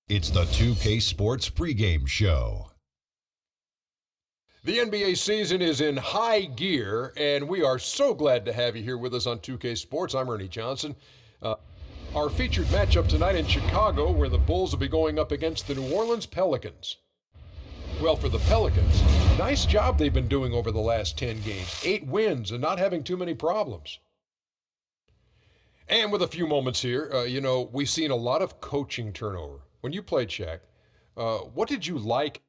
It's the 2K Sports pregame show. The NBA season is in high gear, and we are so glad to have you here with us on 2K Sports. I'm Ernie Johnson. Our featured matchup tonight in Chicago, where the Bulls will be going up against the New Orleans Pelicans. Well, for the Pelicans, nice job they've been doing over the last 10 games. 8 wins and not having too many problems. And with a few moments here, we've seen a lot of coaching turnover. When you played, Shaq, what did you like?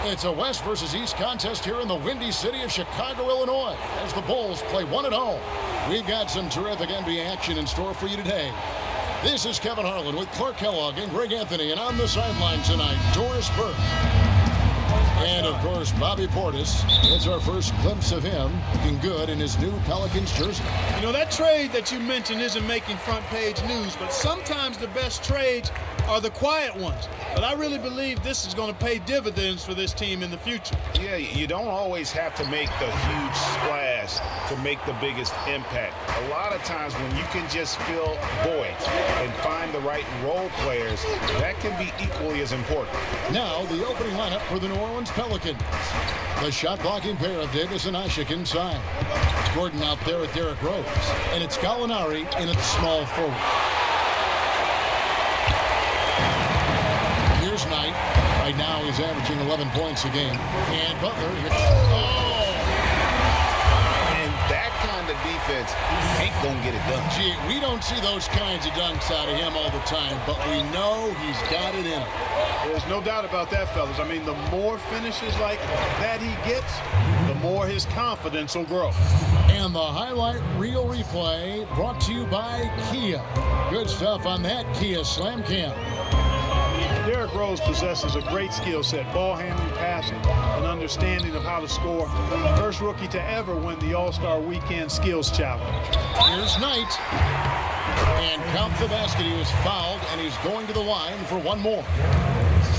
It's a West versus East contest here in the windy city of Chicago, Illinois, as the Bulls play one at home. We've got some terrific NBA action in store for you today. This is Kevin Harlan with Clark Kellogg and Greg Anthony, and on the sideline tonight, Doris Burke. And, of course, Bobby Portis. It's our first glimpse of him looking good in his new Pelicans jersey. You know, that trade that you mentioned isn't making front-page news, but sometimes the best trades are the quiet ones. But I really believe this is going to pay dividends for this team in the future. Yeah, you don't always have to make the huge splash to make the biggest impact. A lot of times when you can just fill voids and find the right role players, that can be equally as important. Now, the opening lineup for the New Orleans Pelicans. The shot-blocking pair of Davis and Ashik inside. Gordon out there with Derrick Rose. And it's Gallinari in at small forward. Here's Knight. Right now he's averaging 11 points a game. And Butler. And that kind of defense ain't going to get it done. Gee, we don't see those kinds of dunks out of him all the time, but we know he's got it in him. There's no doubt about that, fellas. I mean, the more finishes like that he gets, the more his confidence will grow. And the highlight reel replay brought to you by Kia. Good stuff on that Kia Slam Cam. Derrick Rose possesses a great skill set, ball handling, passing, and understanding of how to score. First rookie to ever win the All-Star Weekend Skills Challenge. Here's Knight. And count the basket. He was fouled, and he's going to the line for one more.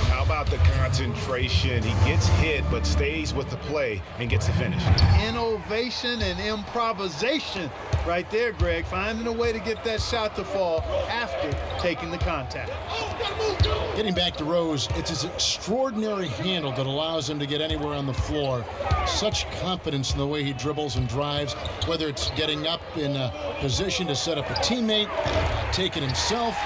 How about the concentration? He gets hit, but stays with the play and gets the finish. Innovation and improvisation right there, Greg. Finding a way to get that shot to fall after taking the contact. Getting back to Rose, it's his extraordinary handle that allows him to get anywhere on the floor. Such confidence in the way he dribbles and drives, whether it's getting up in a position to set up a teammate, taking himself.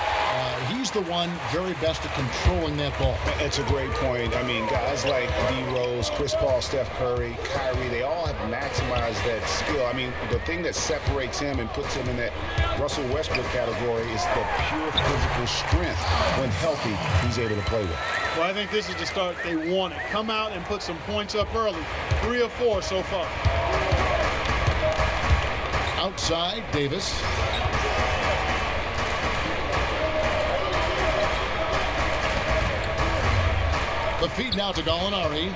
He's the one very best at controlling that ball. It's a great point. I mean, guys like D. Rose, Chris Paul, Steph Curry, Kyrie, they all have maximized that skill. I mean, the thing that separates him and puts him in that Russell Westbrook category is the pure physical strength. When healthy, he's able to play with. Well, I think this is the start they wanted. Come out and put some points up early. 3 or 4 so far. Outside, Davis. The feed now to Gallinari.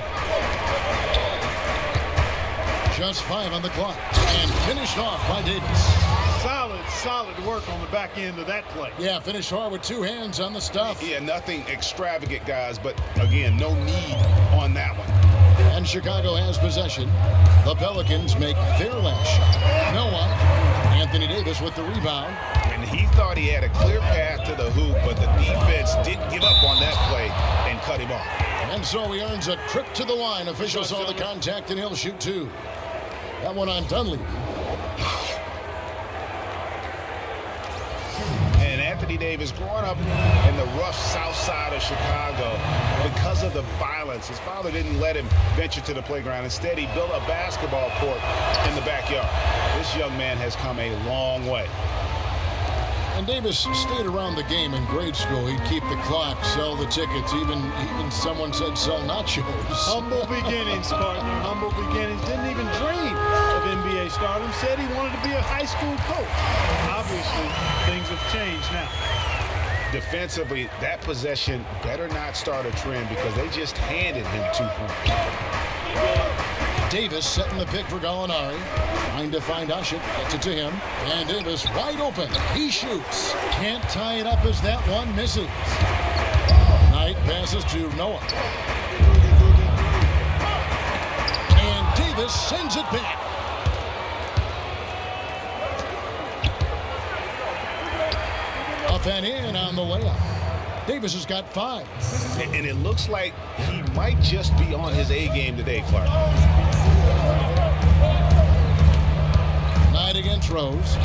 Just 5 on the clock. And finished off by Davis. Solid work on the back end of that play. Yeah, finished hard with 2 hands on the stuff. Yeah, nothing extravagant, guys, but again, no need on that one. And Chicago has possession. The Pelicans make their last shot. Noah. Anthony Davis with the rebound. And he thought he had a clear path to the hoop, but the defense didn't give up on that play and cut him off. And so he earns a trip to the line. Officials saw the contact, and he'll shoot 2. That one on Dunleavy. And Anthony Davis, growing up in the rough south side of Chicago, because of the violence, his father didn't let him venture to the playground. Instead, he built a basketball court in the backyard. This young man has come a long way. And Davis stayed around the game in grade school. He'd keep the clock, sell the tickets, even someone said sell nachos. Humble beginnings, partner. Humble beginnings. Didn't even dream of NBA stardom. Said he wanted to be a high school coach. Obviously, things have changed now. Defensively, that possession better not start a trend because they just handed him 2 points. Davis setting the pick for Gallinari. Trying to find Ashik. Gets it to him. And Davis wide open. He shoots. Can't tie it up as that one misses. Knight passes to Noah. And Davis sends it back. Up and in on the layup. Davis has got 5. And it looks like he might just be on his A game today, Clark. Knight against Rose.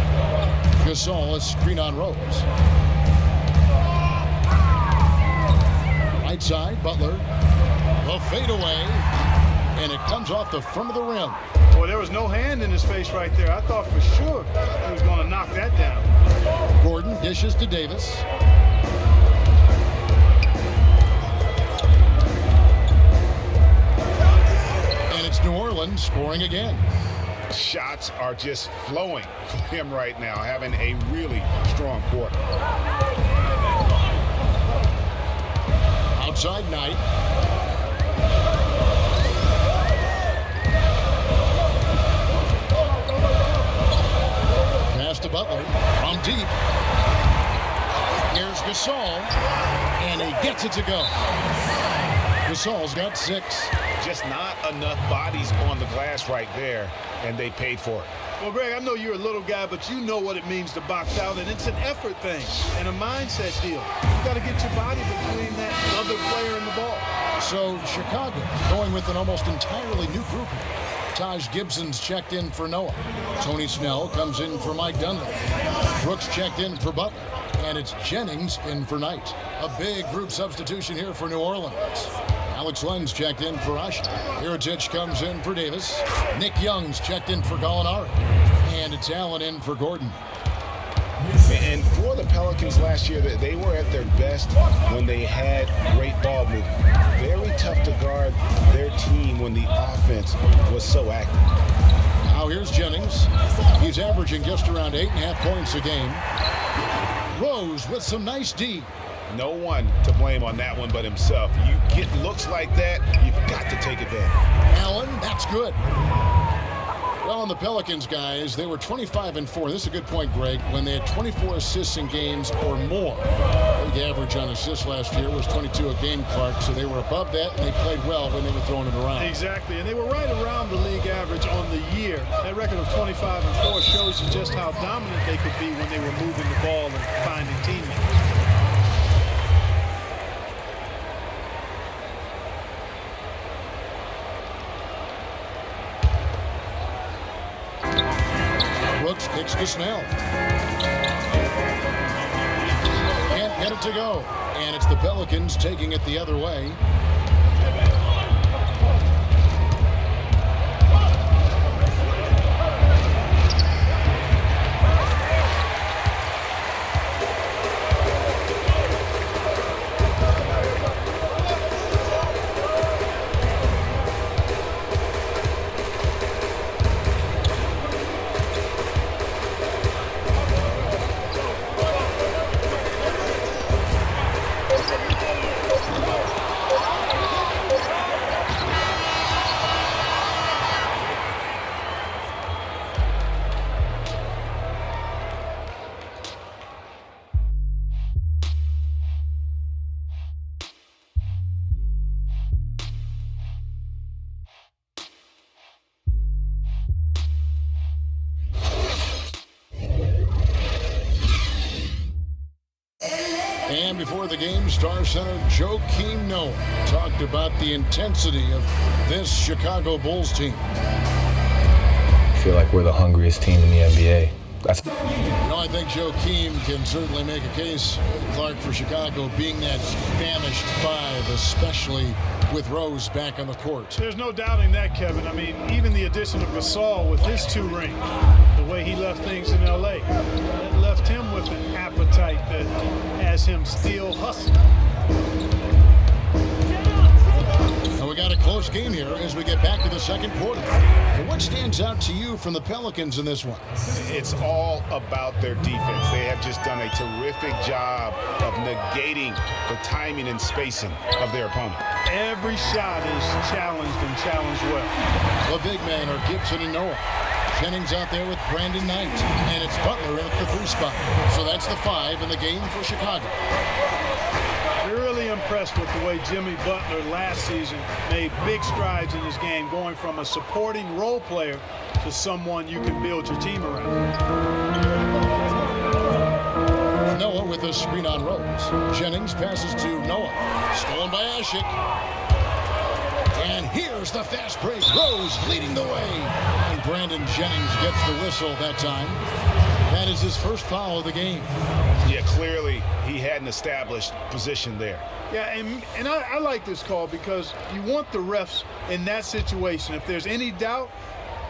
Gasol is screen on Rose. Right side, Butler. The fadeaway. And it comes off the front of the rim. Boy, there was no hand in his face right there. I thought for sure he was going to knock that down. Gordon dishes to Davis. And it's New Orleans scoring again. Shots are just flowing for him right now, having a really strong quarter. Outside Knight. Pass to Butler from deep. Here's Gasol, and he gets it to go. Gasol's got 6. Just not enough bodies on the glass right there, and they paid for it. Well, Greg, I know you're a little guy, but you know what it means to box out, and it's an effort thing and a mindset deal. You got to get your body between that other player and the ball. So Chicago going with an almost entirely new group. Taj Gibson's checked in for Noah. Tony Snell comes in for Mike Dunleavy. Brooks checked in for Butler. And it's Jennings in for Knight. A big group substitution here for New Orleans. Alex Len's checked in for Usher. Mirotic comes in for Davis. Nick Young's checked in for Gallinari. And it's Allen in for Gordon. And for the Pelicans last year, they were at their best when they had great ball movement. Very tough to guard their team when the offense was so active. Now here's Jennings. He's averaging just around 8.5 points a game. Rose with some nice D. No one to blame on that one but himself. You get looks like that, you've got to take advantage. Allen, that's good. Well, on the Pelicans, guys, they were 25-4. This is a good point, Greg. When they had 24 assists in games or more. The average on assists last year was 22 a game, Clark. So they were above that, and they played well when they were throwing it around. Exactly, and they were right around the league average on the year. That record of 25-4 shows you just how dominant they could be when they were moving the ball and finding teammates. Brooks kicks to Snell. Can't get it to go. And it's the Pelicans taking it the other way. And before the game, Star Center Joakim Noah talked about the intensity of this Chicago Bulls team. I feel like we're the hungriest team in the NBA. I think Joakim can certainly make a case, Clark, for Chicago being that famished 5, especially with Rose back on the court. There's no doubting that, Kevin. I mean, even the addition of Gasol with his 2 rings, the way he left things in L.A., that left him with an appetite that has him still hustling. And we got a close game here as we get back to the second quarter. And what stands out to you from the Pelicans in this one? It's all about their defense. They have just done a terrific job of negating the timing and spacing of their opponent. Every shot is challenged and challenged well. The big men are Gibson and Noah. Jennings out there with Brandon Knight. And it's Butler in at the 3 spot. So that's the 5 in the game for Chicago. Really impressed with the way Jimmy Butler last season made big strides in his game, going from a supporting role player to someone you can build your team around. Noah with a screen on Rose. Jennings passes to Noah. Stolen by Ashik. And here's the fast break. Rose leading the way. And Brandon Jennings gets the whistle that time. That is his first foul of the game. Yeah, clearly he had an established position there. Yeah, and I like this call because you want the refs in that situation. If there's any doubt,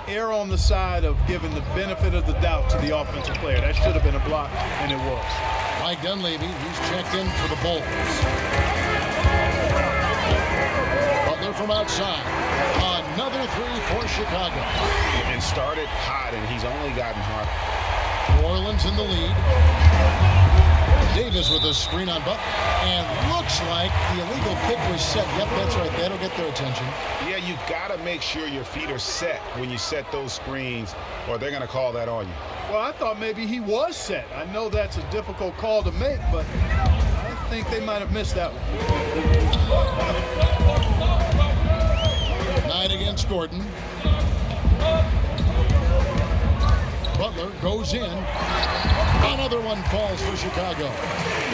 err on the side of giving the benefit of the doubt to the offensive player. That should have been a block, and it was. Mike Dunleavy, he's checked in for the Bulls. Butler from outside. Another three for Chicago. And started hot, and he's only gotten hot. New Orleans in the lead. Davis with a screen on Butler. And looks like the illegal kick was set. Yep, that's right. That'll get their attention. Yeah, you've got to make sure your feet are set when you set those screens, or they're going to call that on you. Well, I thought maybe he was set. I know that's a difficult call to make, but I think they might have missed that one. Knight against Gordon. Butler goes in. Another one falls for Chicago.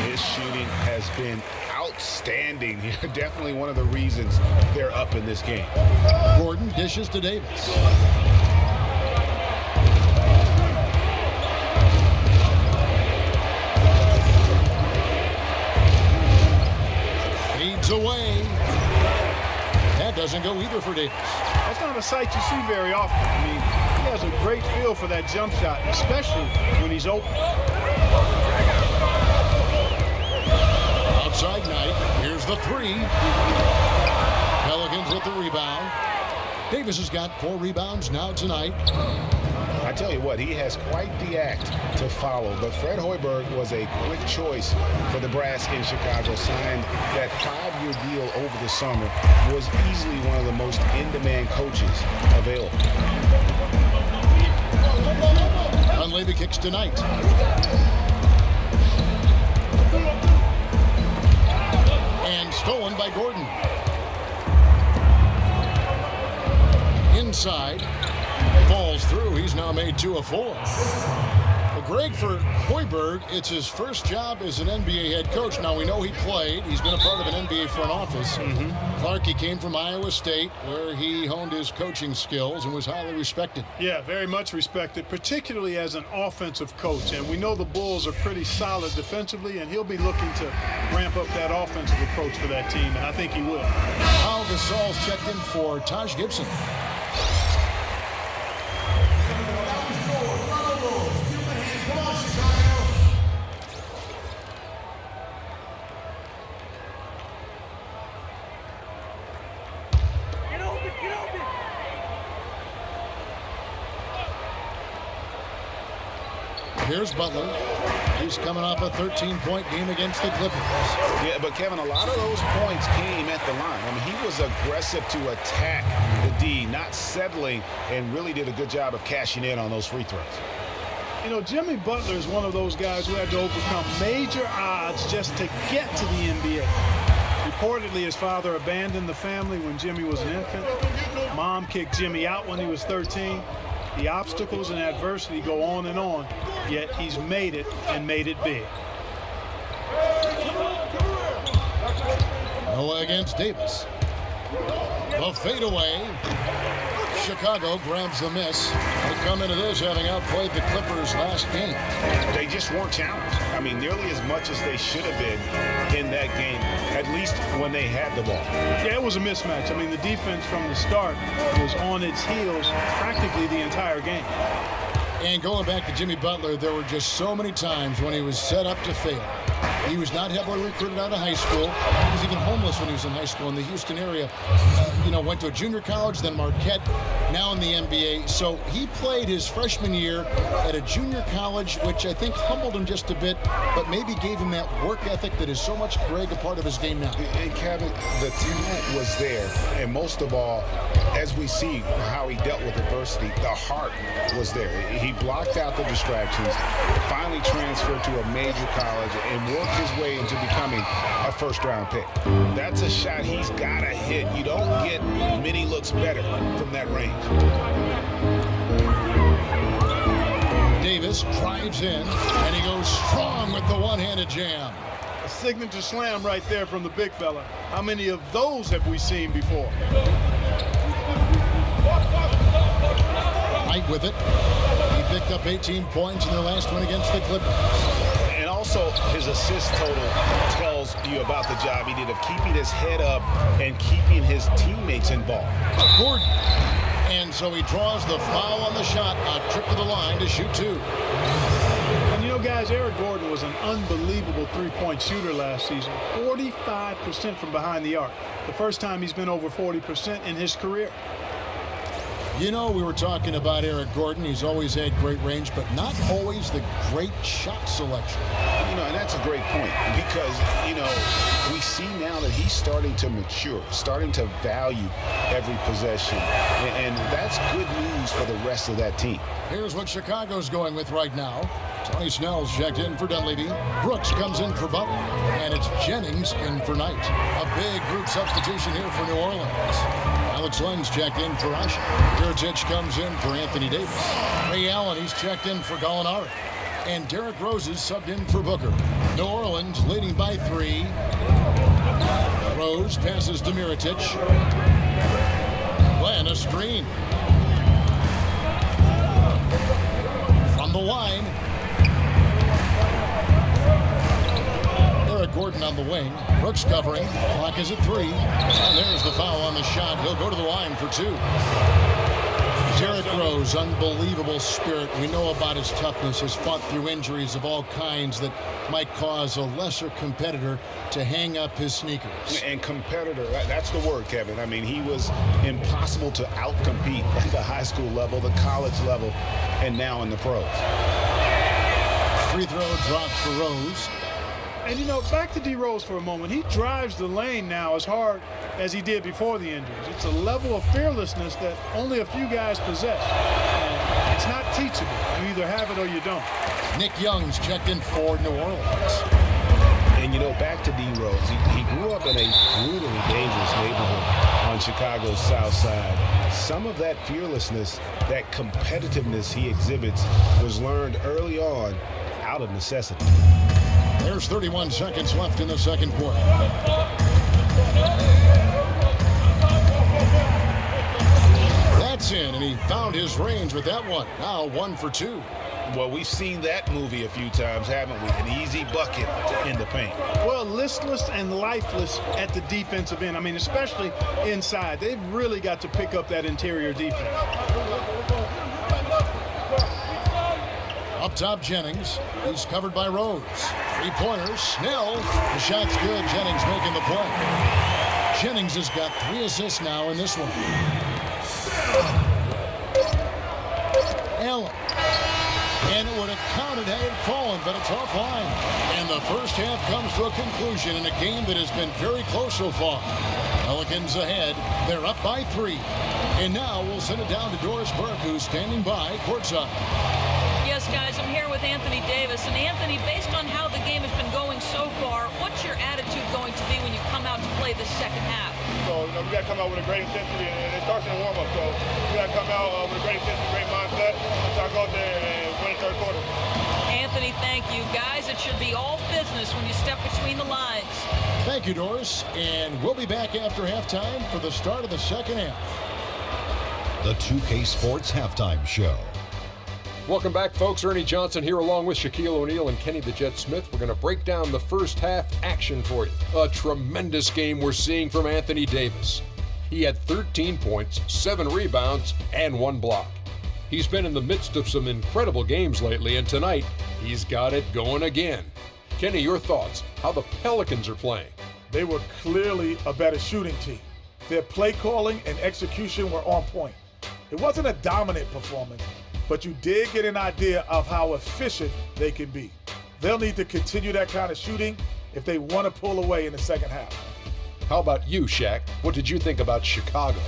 His shooting has been outstanding here. Definitely one of the reasons they're up in this game. Gordon dishes to Davis. Feeds away. That doesn't go either for Davis. That's not a sight you see very often. I mean, he has a great feel for that jump shot, especially when he's open. Outside Knight. Here's the three. Pelicans with the rebound. Davis has got 4 rebounds now tonight. I tell you what, he has quite the act to follow. But Fred Hoiberg was a quick choice for the brass in Chicago. Signed that 5-year deal over the summer. Was easily one of the most in-demand coaches available. Dunleavy kicks tonight. And stolen by Gordon. Inside. Falls through. He's now made 2 of 4. Well, Greg, for Hoiberg, it's his first job as an NBA head coach. Now, we know he played. He's been a part of an NBA front office. Clark, he came from Iowa State, where he honed his coaching skills and was highly respected. Yeah, very much respected, particularly as an offensive coach. And we know the Bulls are pretty solid defensively, and he'll be looking to ramp up that offensive approach for that team, and I think he will. Al Gasol's checked in for Taj Gibson. Here's Butler. He's coming off a 13-point game against the Clippers. Yeah, but Kevin, a lot of those points came at the line. I mean, he was aggressive to attack the D, not settling, and really did a good job of cashing in on those free throws. You know, Jimmy Butler is one of those guys who had to overcome major odds just to get to the NBA. Reportedly, his father abandoned the family when Jimmy was an infant. Mom kicked Jimmy out when he was 13. The obstacles and adversity go on, yet he's made it and made it big. Noah against Davis. The fadeaway. Chicago grabs the miss. They come into this having outplayed the Clippers last game. They just weren't challenged. I mean, nearly as much as they should have been in that game, at least when they had the ball. Yeah, it was a mismatch. I mean, the defense from the start was on its heels practically the entire game. And going back to Jimmy Butler, there were just so many times when he was set up to fail. He was not heavily recruited out of high school. He was even homeless when he was in high school in the Houston area. Went to a junior college, then Marquette, now in the NBA. So he played his freshman year at a junior college, which I think humbled him just a bit, but maybe gave him that work ethic that is so much, Greg, a part of his game now. And Kevin, the talent was there. And most of all, as we see how he dealt with adversity, the heart was there. He blocked out the distractions, finally transferred to a major college, and worked his way into becoming a first-round pick. That's a shot he's got to hit. You don't get many looks better from that range. Davis drives in, and he goes strong with the one-handed jam. A signature slam right there from the big fella. How many of those have we seen before? Right with it. He picked up 18 points in their last win against the Clippers. And also, his assist total tells you about the job he did of keeping his head up and keeping his teammates involved. Gordon. And so he draws the foul on the shot. A trip to the line to shoot two. And you know, guys, Eric Gordon was an unbelievable three-point shooter last season. 45% from behind the arc. The first time he's been over 40% in his career. You know, we were talking about Eric Gordon. He's always had great range, but not always the great shot selection. You know, and that's a great point because, you know, we see now that he's starting to mature, starting to value every possession. And that's good news for the rest of that team. Here's what Chicago's going with right now. Tony Snell's checked in for Dunleavy. Brooks comes in for Butler. And it's Jennings in for Knight. A big group substitution here for New Orleans. Alex Len's checked in for Usher. Mirotic comes in for Anthony Davis. Ray Allen, he's checked in for Gallinari. And Derrick Rose is subbed in for Booker. New Orleans leading by 3. Rose passes to Mirotic. Len, a screen. From the line. Eric Gordon on the wing. Brooks covering. Clock is at 3. And there's the foul on the shot. He'll go to the line for 2. Derrick Rose, unbelievable spirit. We know about his toughness, has fought through injuries of all kinds that might cause a lesser competitor to hang up his sneakers. And competitor, that's the word, Kevin. I mean, he was impossible to outcompete at the high school level, the college level, and now in the pros. Free throw dropped for Rose. And, you know, back to D. Rose for a moment. He drives the lane now as hard as he did before the injuries. It's a level of fearlessness that only a few guys possess. And it's not teachable. You either have it or you don't. Nick Young's checked in for New Orleans. And, you know, back to D. Rose. He grew up in a brutally dangerous neighborhood on Chicago's South Side. Some of that fearlessness, that competitiveness he exhibits was learned early on out of necessity. There's 31 seconds left in the second quarter. That's in, and he found his range with that one. Now 1 for 2. Well, we've seen that movie a few times, haven't we? An easy bucket in the paint. Well, listless and lifeless at the defensive end. I mean, especially inside. They've really got to pick up that interior defense. Up top, Jennings. He's covered by Rose. Three-pointers. Snell. The shot's good. Jennings making the play. Jennings has got 3 assists now in this one. Allen. And it would have counted had it fallen, but it's offline. And the first half comes to a conclusion in a game that has been very close so far. Pelicans ahead. They're up by 3. And now we'll send it down to Doris Burke, who's standing by courtside. Yes, guys, I'm here with Anthony Davis. And Anthony, based on how the game has been going so far, what's your attitude going to be when you come out to play the second half? So, you know, we got to come out with a great intensity, and it starts in the warm-up. So, we got to come out with a great intensity, great mindset, and try to go out there and win the third quarter. Anthony, thank you. Guys, it should be all business when you step between the lines. Thank you, Doris. And we'll be back after halftime for the start of the second half. The 2K Sports Halftime Show. Welcome back, folks. Ernie Johnson here along with Shaquille O'Neal and Kenny the Jet Smith. We're going to break down the first half action for you. A tremendous game we're seeing from Anthony Davis. He had 13 points, 7 rebounds, and 1 block. He's been in the midst of some incredible games lately, and tonight he's got it going again. Kenny, your thoughts? How the Pelicans are playing? They were clearly a better shooting team. Their play calling and execution were on point. It wasn't a dominant performance, but you did get an idea of how efficient they can be. They'll need to continue that kind of shooting if they want to pull away in the second half. How about you, Shaq? What did you think about Chicago?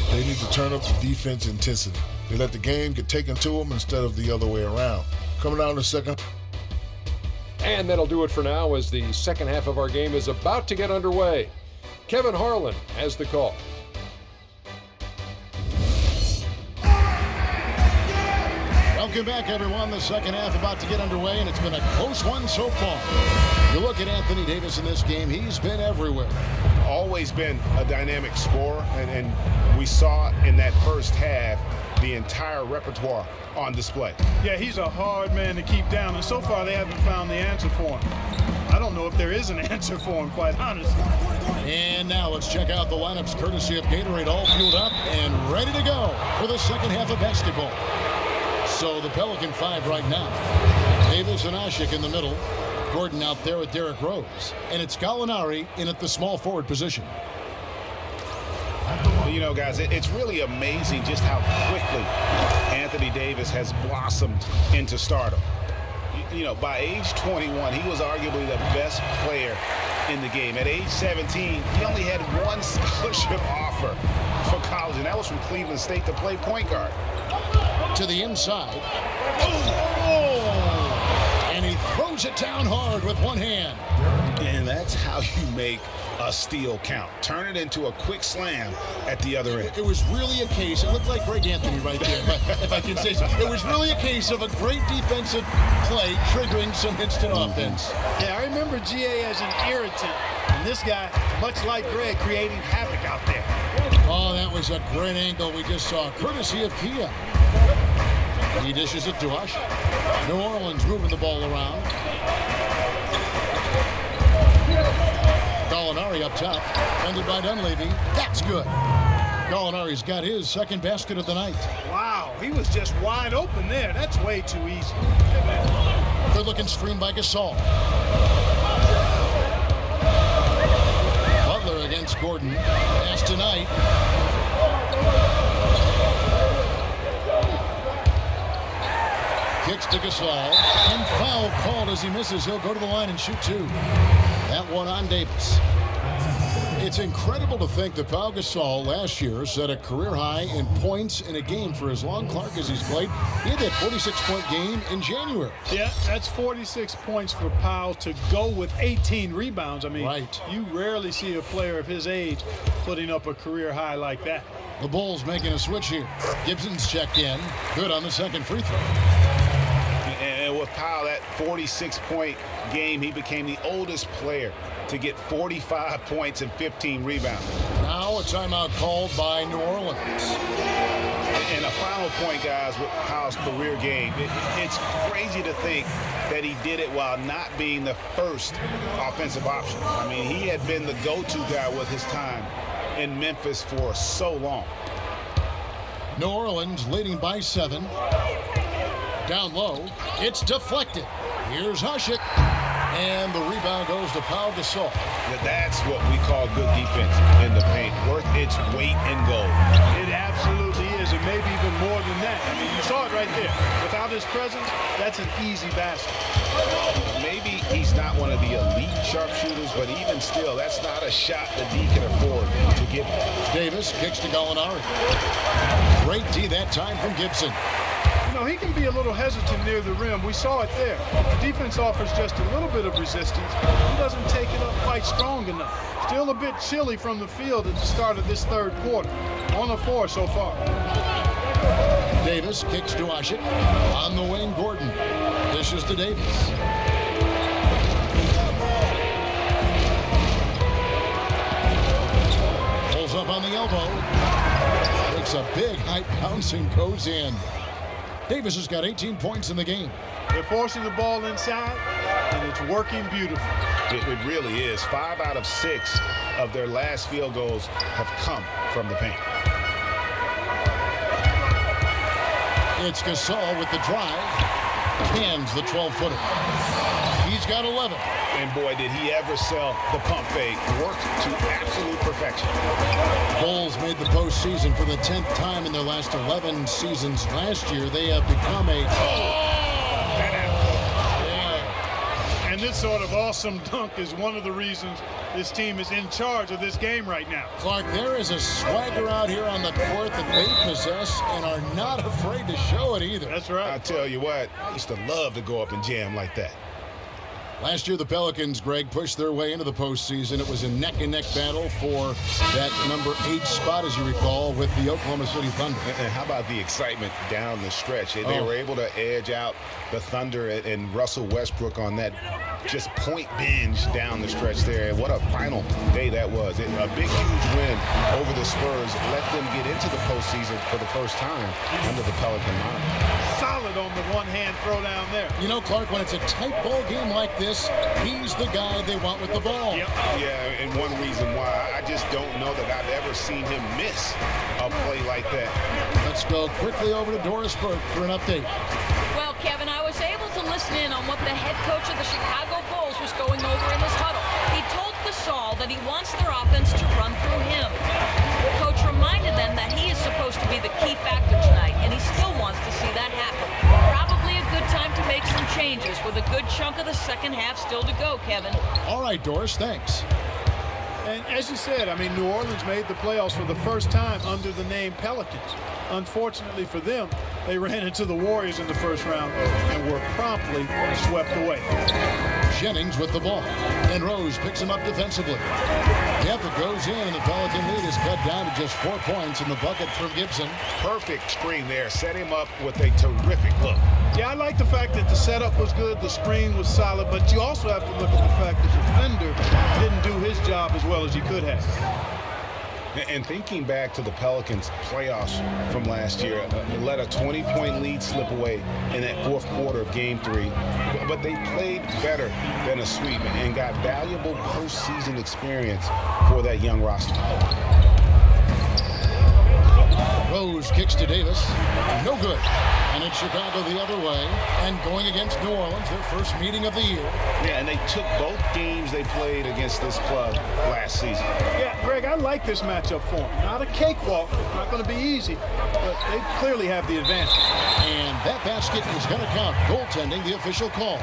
They need to turn up the defense intensity. They let the game get taken to them instead of the other way around. Coming out in the second. And that'll do it for now as the second half of our game is about to get underway. Kevin Harlan has the call. Welcome back, everyone. The second half about to get underway, and it's been a close one so far. You look at Anthony Davis in this game, he's been everywhere. Always been a dynamic scorer, and we saw in that first half the entire repertoire on display. Yeah, he's a hard man to keep down, and so far they haven't found the answer for him. I don't know if there is an answer for him, quite honestly. And now let's check out the lineups courtesy of Gatorade, all fueled up and ready to go for the second half of basketball. So the Pelican 5 right now. Davis and Asik in the middle. Gordon out there with Derrick Rose. And it's Gallinari in at the small forward position. Well, you know, guys, it's really amazing just how quickly Anthony Davis has blossomed into stardom. You know, by age 21, he was arguably the best player in the game. At age 17, he only had one scholarship offer for college, and that was from Cleveland State to play point guard. To the inside. Oh! And he throws it down hard with one hand. And that's how you make a steal count. Turn it into a quick slam at the other end. It was really a case, it looked like Greg Anthony right there, but if I can say so. It was really a case of a great defensive play triggering some instant offense. Yeah, I remember GA as an irritant, and this guy, much like Greg, creating havoc out there. Oh, that was a great angle we just saw, courtesy of Kia. He dishes it to Asik. New Orleans moving the ball around. Gallinari up top, defended by Dunleavy. That's good. Gallinari's got his second basket of the night. Wow, he was just wide open there. That's way too easy. Good looking screen by Gasol. Butler against Gordon. Pass tonight. Kicks to Gasol. And foul called as he misses. He'll go to the line and shoot two. That one on Davis. It's incredible to think that Pau Gasol last year set a career high in points in a game for as long Clark as he's played. He had that 46-point game in January. Yeah, that's 46 points for Pau to go with 18 rebounds. I mean, right. You rarely see a player of his age putting up a career high like that. The Bulls making a switch here. Gibson's checked in. Good on the second free throw. And with Pau, that 46-point game, he became the oldest player to get 45 points and 15 rebounds. Now a timeout called by New Orleans. And a final point, guys, with Pau's career game. It's crazy to think that he did it while not being the first offensive option. I mean, he had been the go-to guy with his time in Memphis for so long. New Orleans leading by 7. Down low. It's deflected. Here's Asik. And the rebound goes to Pau Gasol. That's what we call good defense in the paint. Worth its weight in gold. It absolutely is, and maybe even more than that. I mean, you saw it right there. Without his presence, that's an easy basket. Maybe he's not one of the elite sharpshooters, but even still, that's not a shot that D can afford to give him. Davis kicks to Gallinari. Great D that time from Gibson. You know, he can be a little hesitant near the rim. We saw it there. The defense offers just a little bit of resistance. He doesn't take it up quite strong enough. Still a bit chilly from the field at the start of this third quarter. 1-of-4 so far. Davis kicks to Asik. On the wing, Gordon. Dishes to Davis. Pulls up on the elbow. Takes a big height bounce and goes in. Davis has got 18 points in the game. They're forcing the ball inside, and it's working beautifully. It really is. 5 out of 6 of their last field goals have come from the paint. It's Gasol with the drive. Cans the 12-footer. He's got 11. And boy, did he ever sell the pump fake. Worked to absolute perfection. Bulls made the postseason for the 10th time in their last 11 seasons. Last year, they have become a... Yeah. And this sort of awesome dunk is one of the reasons this team is in charge of this game right now. Clark, there is a swagger out here on the court that they possess and are not afraid to show it either. That's right. I tell you what, I used to love to go up and jam like that. Last year, the Pelicans, Greg, pushed their way into the postseason. It was a neck-and-neck battle for that number 8 spot, as you recall, with the Oklahoma City Thunder. And how about the excitement down the stretch? They were able to edge out the Thunder and Russell Westbrook on that just point binge down the stretch there. And what a final day that was. A big, huge win over the Spurs let them get into the postseason for the first time under the Pelican line. Solid on the one-hand throw down there. You know, Clark, when it's a tight ball game like this, he's the guy they want with the ball. Yep. Yeah, and one reason why, I just don't know that I've ever seen him miss a play like that. Let's go quickly over to Doris Burke for an update. Well, Kevin, I was able to listen in on what the head coach of the Chicago Bulls was going over in his huddle. He told Gasol that he wants their offense to run through him. The coach reminded them that he is supposed to be the key factor tonight, and he still wants to see that happen. Probably a good time to make some changes with a good chunk of the second half still to go, Kevin. All right, Doris, thanks. And as you said, I mean, New Orleans made the playoffs for the first time under the name Pelicans. Unfortunately for them, they ran into the Warriors in the first round and were promptly swept away. Jennings with the ball, and Rose picks him up defensively. Yep, it goes in, and the Pelican lead is cut down to just 4 points in the bucket from Gibson. Perfect screen there. Set him up with a terrific look. Yeah, I like the fact that the setup was good, the screen was solid, but you also have to look at the fact that the defender didn't do his job as well as he could have. And thinking back to the Pelicans' playoffs from last year, they let a 20-point lead slip away in that fourth quarter of Game 3. But they played better than a sweep and got valuable postseason experience for that young roster. Rose kicks to Davis. No good. And it's Chicago the other way. And going against New Orleans, their first meeting of the year. Yeah, and they took both games they played against this club last season. Yeah, Greg, I like this matchup for them. Not a cakewalk, not going to be easy, but they clearly have the advantage. And that basket is going to count. Goaltending, the official call.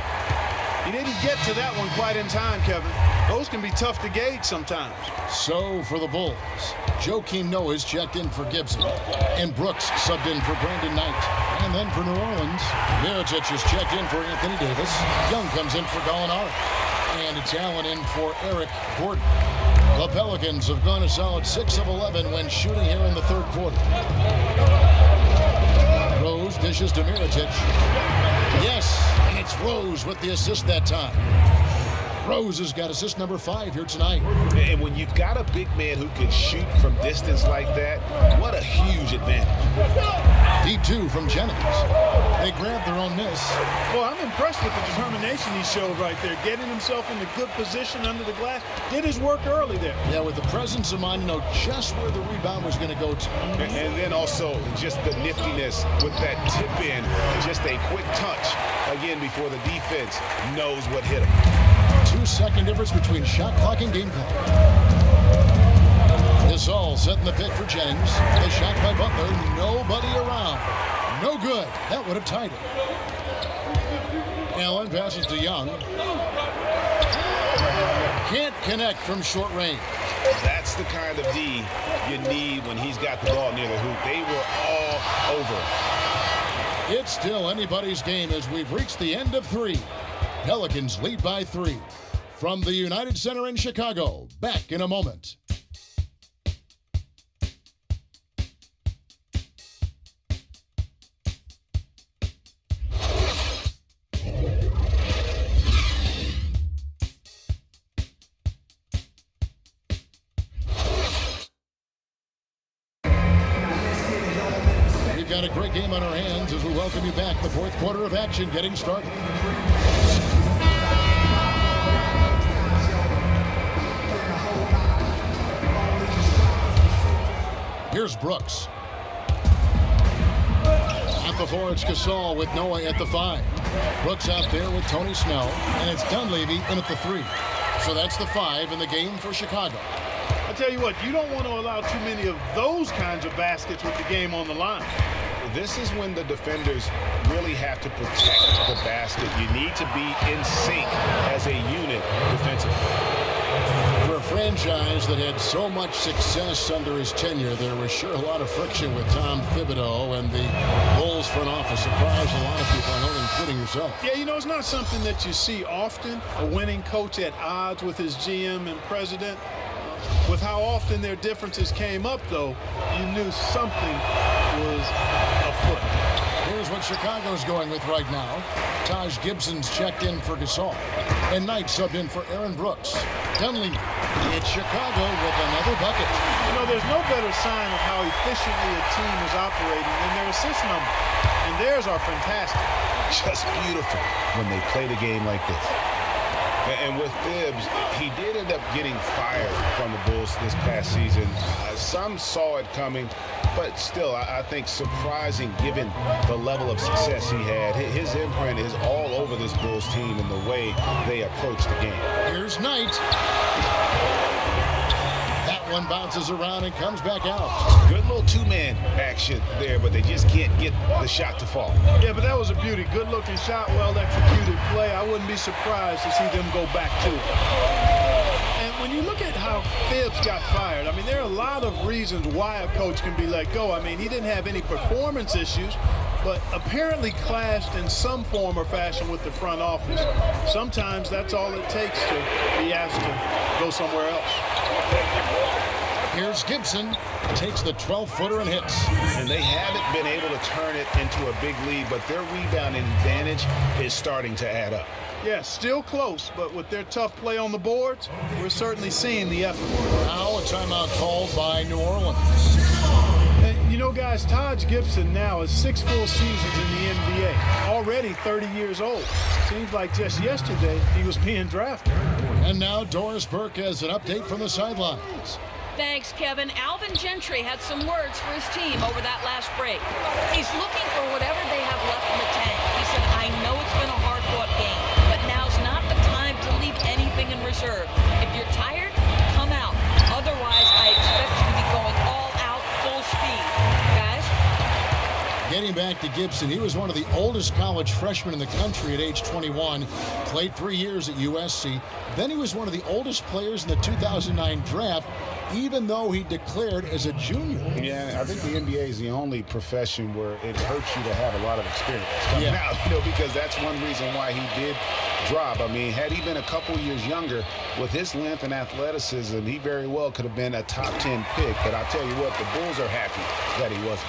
He didn't get to that one quite in time, Kevin. Those can be tough to gauge sometimes. So for the Bulls, Joakim Noah is checked in for Gibson, and Brooks subbed in for Brandon Knight. And then for New Orleans, Mirotic is checked in for Anthony Davis. Young comes in for Gallinari. And it's Allen in for Eric Gordon. The Pelicans have gone a solid 6 of 11 when shooting here in the third quarter. Rose dishes to Mirotic. Yes, and it's Rose with the assist that time. Rose has got assist number 5 here tonight. And when you've got a big man who can shoot from distance like that, what a huge advantage. D2 from Jennings. They grabbed their own miss. Well, I'm impressed with the determination he showed right there, getting himself in a good position under the glass. Did his work early there. Yeah, with the presence of mind, know just where the rebound was going to go to. And then also just the niftiness with that tip in, just a quick touch, again, before the defense knows what hit him. 2-second difference between shot clock and game clock. Gasol setting the pick for Jennings. The shot by Butler, nobody around. No good. That would have tied it. Allen passes to Young. Can't connect from short range. That's the kind of D you need when he's got the ball near the hoop. They were all over. It's still anybody's game as we've reached the end of 3. Pelicans lead by 3. From the United Center in Chicago, back in a moment. We've got a great game on our hands as we welcome you back. The fourth quarter of action getting started. Here's Brooks. At the 4, it's Gasol with Noah at the 5. Brooks out there with Tony Snell, and it's Dunleavy in at the 3. So that's the 5 in the game for Chicago. I tell you what, you don't want to allow too many of those kinds of baskets with the game on the line. This is when the defenders really have to protect the basket. You need to be in sync as a unit defensively. For a franchise that had so much success under his tenure, there was sure a lot of friction with Tom Thibodeau and the Bulls front office. Surprised a lot of people, I know, including yourself. Yeah, you know, it's not something that you see often. A winning coach at odds with his GM and president. With how often their differences came up, though, you knew something was afoot. Here's what Chicago's going with right now. Taj Gibson's checked in for Gasol. And Knight subbed in for Aaron Brooks. Dunleavy, it's Chicago with another bucket. You know, there's no better sign of how efficiently a team is operating than their assist number. And theirs are fantastic. Just beautiful when they play the game like this. And with Thibs, he did end up getting fired from the Bulls this past season. Some saw it coming, but still, I think surprising given the level of success he had. His imprint is all over this Bulls team in the way they approach the game. Here's Knight. That one bounces around and comes back out. Good little two-man action there, but they just can't get the shot to fall. Yeah, but that was a beauty. Good-looking shot, well-executed play. I wouldn't be surprised to see them go back to it. And when you look at how Thibs got fired, I mean, there are a lot of reasons why a coach can be let go. I mean, he didn't have any performance issues, but apparently clashed in some form or fashion with the front office. Sometimes that's all it takes to be asked to go somewhere else. Here's Gibson, takes the 12-footer and hits. And they haven't been able to turn it into a big lead, but their rebounding advantage is starting to add up. Yeah, still close, but with their tough play on the boards, we're certainly seeing the effort. Now a timeout called by New Orleans. And, you know, guys, Taj Gibson now is 6 full seasons in the NBA, already 30 years old. Seems like just yesterday he was being drafted. And now Doris Burke has an update from the sidelines. Thanks, Kevin. Alvin Gentry had some words for his team over that last break. He's looking for whatever they have left in the tank. He said, I know it's been a hard-fought game, but now's not the time to leave anything in reserve. If you're tired, come out. Otherwise, I expect you to be going all out, full speed. Guys? Getting back to Gibson, he was one of the oldest college freshmen in the country at age 21, played 3 years at USC. Then he was one of the oldest players in the 2009 draft, even though he declared as a junior. Yeah, I think the NBA is the only profession where it hurts you to have a lot of experience coming out, you know, because that's one reason why he did drop. I mean, had he been a couple years younger, with his length and athleticism, he very well could have been a top 10 pick. But I'll tell you what, the Bulls are happy that he wasn't.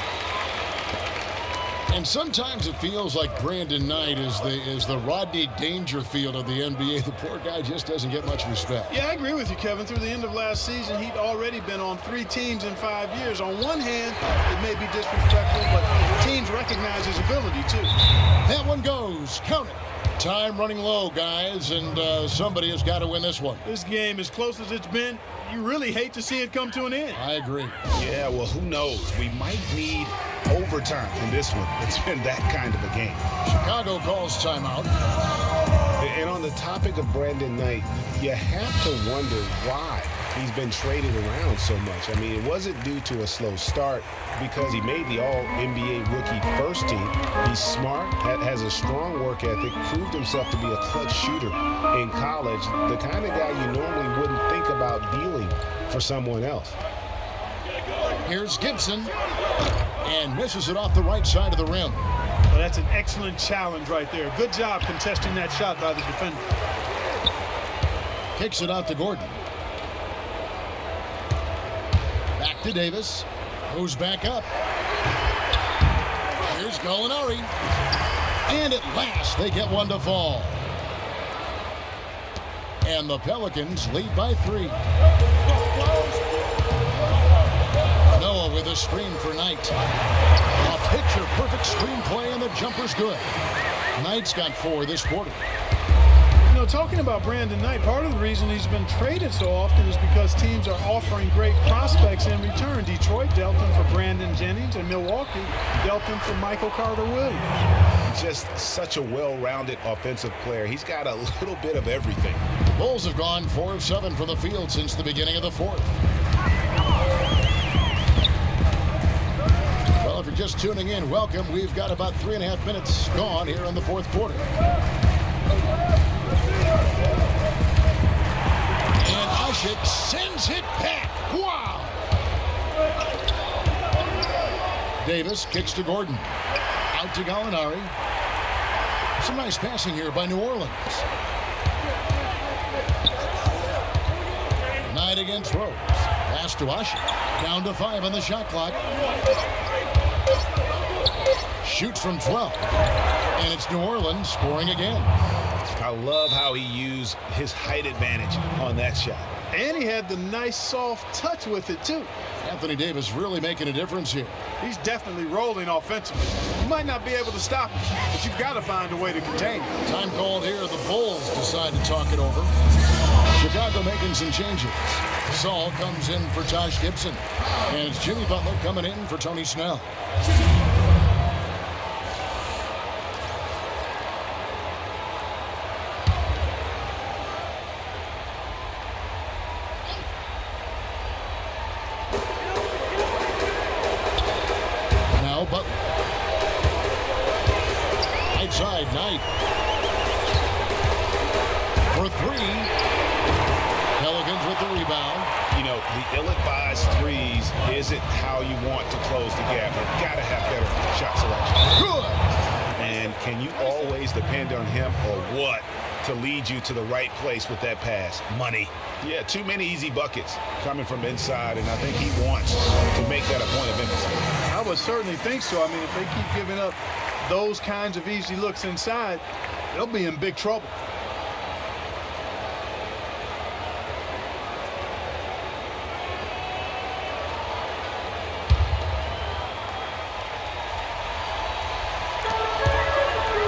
And sometimes it feels like Brandon Knight is the Rodney Dangerfield of the NBA. The poor guy just doesn't get much respect. Yeah, I agree with you, Kevin. Through the end of last season, he'd already been on 3 teams in 5 years. On one hand, it may be disrespectful, but teams recognize his ability, too. That one goes. Count it. Time running low, guys, and somebody has got to win this one. This game, as close as it's been, you really hate to see it come to an end. I agree. Yeah, well, who knows? We might need overtime in this one. It's been that kind of a game. Chicago calls timeout. And on the topic of Brandon Knight, you have to wonder why he's been traded around so much. I mean, it wasn't due to a slow start because he made the All-NBA rookie first team. He's smart, has a strong work ethic, proved himself to be a clutch shooter in college, the kind of guy you normally wouldn't think about dealing for someone else. Here's Gibson, and misses it off the right side of the rim. Well, that's an excellent challenge right there. Good job contesting that shot by the defender. Kicks it out to Gordon. Back to Davis. Goes back up. Here's Gallinari. And at last, they get one to fall. And the Pelicans lead by 3. Noah with a screen for Knight. A picture-perfect screenplay, and the jumper's good. Knight's got 4 this quarter. You know, talking about Brandon Knight, part of the reason he's been traded so often is because teams are offering great prospects in return. Detroit dealt him for Brandon Jennings, and Milwaukee dealt him for Michael Carter-Williams. Just such a well-rounded offensive player. He's got a little bit of everything. The Bulls have gone 4 of 7 from the field since the beginning of the 4th. Well, if you're just tuning in, welcome. We've got about 3.5 minutes gone here in the 4th quarter. And Asik sends it back. Wow! Davis kicks to Gordon. Out to Gallinari. Some nice passing here by New Orleans. Knight against Rose. Pass to Asik. Down to 5 on the shot clock. Shoots from 12. And it's New Orleans scoring again. I love how he used his height advantage on that shot. And he had the nice soft touch with it, too. Anthony Davis really making a difference here. He's definitely rolling offensively. You might not be able to stop him, but you've got to find a way to contain him. Time called here. The Bulls decide to talk it over. Chicago making some changes. Saul comes in for Taj Gibson. And it's Jimmy Butler coming in for Tony Snell. Now Butler. Right side, Knight. For 3. Pelicans with the rebound. You know, the ill-advised threes isn't how you want to close the gap. You've got to have better shot selection. Good. And can you always depend on him or what to lead you to the right place with that pass? Money. Yeah, too many easy buckets coming from inside, and I think he wants to make that a point of emphasis. I would certainly think so. I mean, if they keep giving up those kinds of easy looks inside, they'll be in big trouble.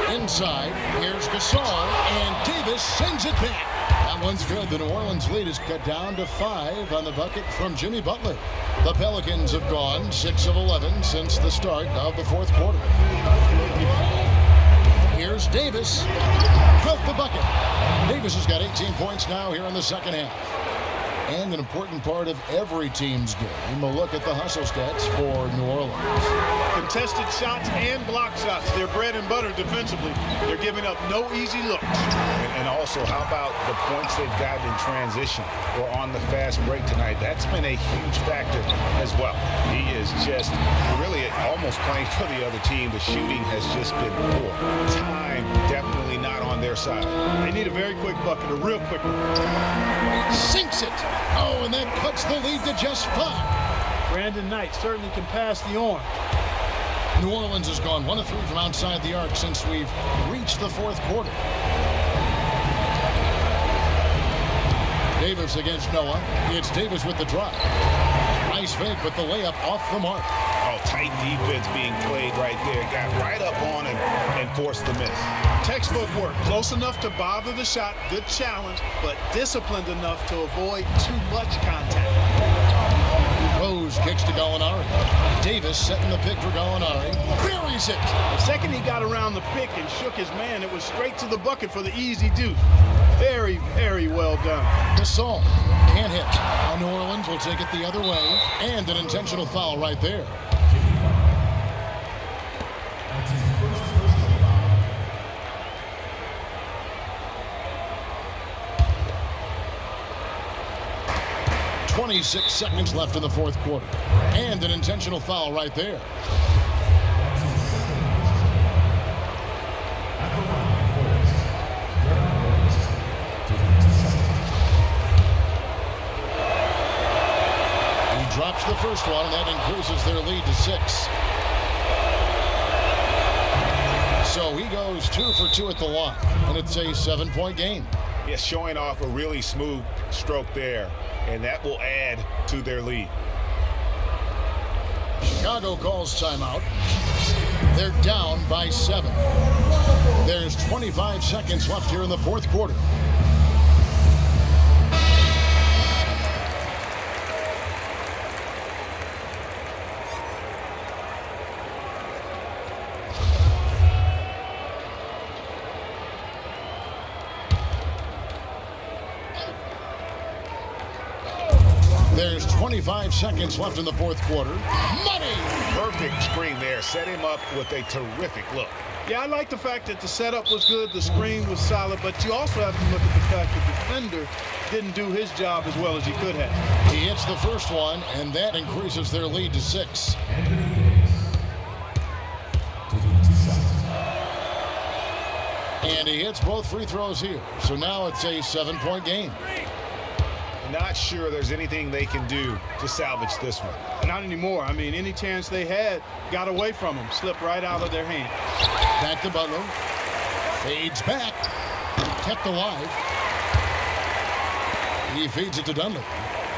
Inside, here's Gasol, and Davis sends it back. That one's good. The New Orleans lead is cut down to 5 on the bucket from Jimmy Butler. The Pelicans have gone 6 of 11 since the start of the fourth quarter. Here's Davis. Cut the bucket. Davis has got 18 points now here in the second half. And an important part of every team's game, a look at the hustle stats for New Orleans. Contested shots and block shots. They're bread and butter defensively. They're giving up no easy looks. And also, how about the points they've gotten in transition or on the fast break tonight? That's been a huge factor as well. He is just really almost playing for the other team. The shooting has just been poor. Time definitely not on their side. They need a very quick bucket, a real quick one. Sinks it. Oh, and that cuts the lead to just 5. Brandon Knight certainly can pass the arm. New Orleans has gone 1 of 3 from outside the arc since we've reached the fourth quarter. Davis against Noah. It's Davis with the drive. Nice fake, but the layup off the mark. Oh, tight defense being played right there. Got right up on him and forced the miss. Textbook work. Close enough to bother the shot. Good challenge, but disciplined enough to avoid too much contact. Rose kicks to Gallinari. Davis setting the pick for Gallinari. Buries it. The second he got around the pick and shook his man, it was straight to the bucket for the easy deuce. Very, very well done. Gasol can't hit. Now New Orleans will take it the other way. And an intentional foul right there. .26 seconds left in the fourth quarter. And an intentional foul right there. He drops the first one, and that increases their lead to 6. So he goes 2 for 2 at the line, and it's a 7-point game. Yes, showing off a really smooth stroke there, and that will add to their lead. Chicago calls timeout. They're down by 7. There's 25 seconds left here in the fourth quarter. There's 25 seconds left in the fourth quarter. Money! Perfect screen there. Set him up with a terrific look. Yeah, I like the fact that the setup was good, the screen was solid, but you also have to look at the fact that the defender didn't do his job as well as he could have. He hits the first one, and that increases their lead to 6. And he hits both free throws here. So now it's a 7-point game. Not sure there's anything they can do to salvage this one. Not anymore. I mean, any chance they had got away from them, slipped right out of their hand. Back to Butler. Fades back. Kept alive. He feeds it to Dunley.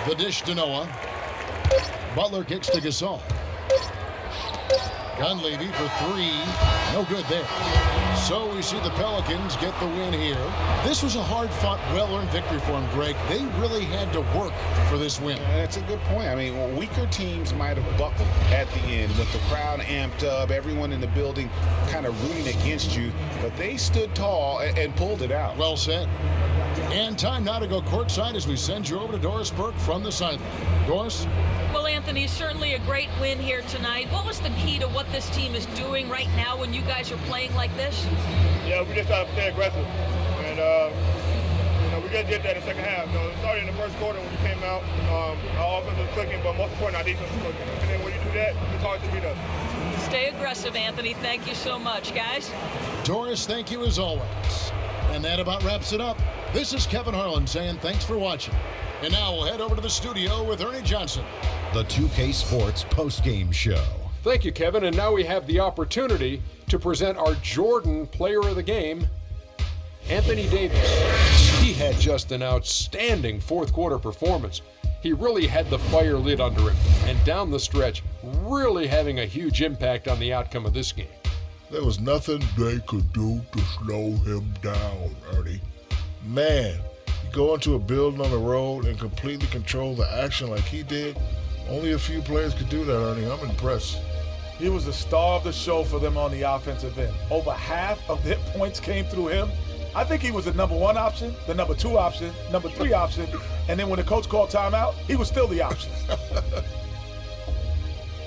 The dish to Noah. Butler kicks to Gasol. Dunleavy for 3. No good there. So we see the Pelicans get the win here. This was a hard-fought, well-earned victory for them, Greg. They really had to work for this win. That's a good point. I mean, weaker teams might have buckled at the end with the crowd amped up, everyone in the building kind of rooting against you, but they stood tall and pulled it out. Well said. And time now to go courtside as we send you over to Doris Burke from the sideline. Doris? Well, Anthony, certainly a great win here tonight. What was the key to what this team is doing right now when you guys are playing like this? Yeah, we just got to stay aggressive. And, we just did that in the second half. It started in the first quarter when we came out. Our offense was clicking, but most important, our defense was clicking. And then when you do that, it's hard to beat us. Stay aggressive, Anthony. Thank you so much, guys. Doris, thank you as always. And that about wraps it up. This is Kevin Harlan saying thanks for watching. And now we'll head over to the studio with Ernie Johnson. The 2K Sports postgame show. Thank you, Kevin. And now we have the opportunity to present our Jordan Player of the Game, Anthony Davis. He had just an outstanding fourth quarter performance. He really had the fire lit under him, and down the stretch, really having a huge impact on the outcome of this game. There was nothing they could do to slow him down, Ernie. Man, you go into a building on the road and completely control the action like he did. Only a few players could do that, Ernie. I'm impressed. He was the star of the show for them on the offensive end. Over half of their points came through him. I think he was the number 1 option, the number 2 option, number 3 option, and then when the coach called timeout, he was still the option.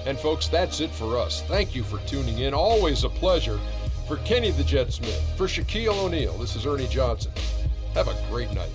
And folks, that's it for us. Thank you for tuning in. Always a pleasure. For Kenny the Jet Smith, for Shaquille O'Neal, this is Ernie Johnson. Have a great night.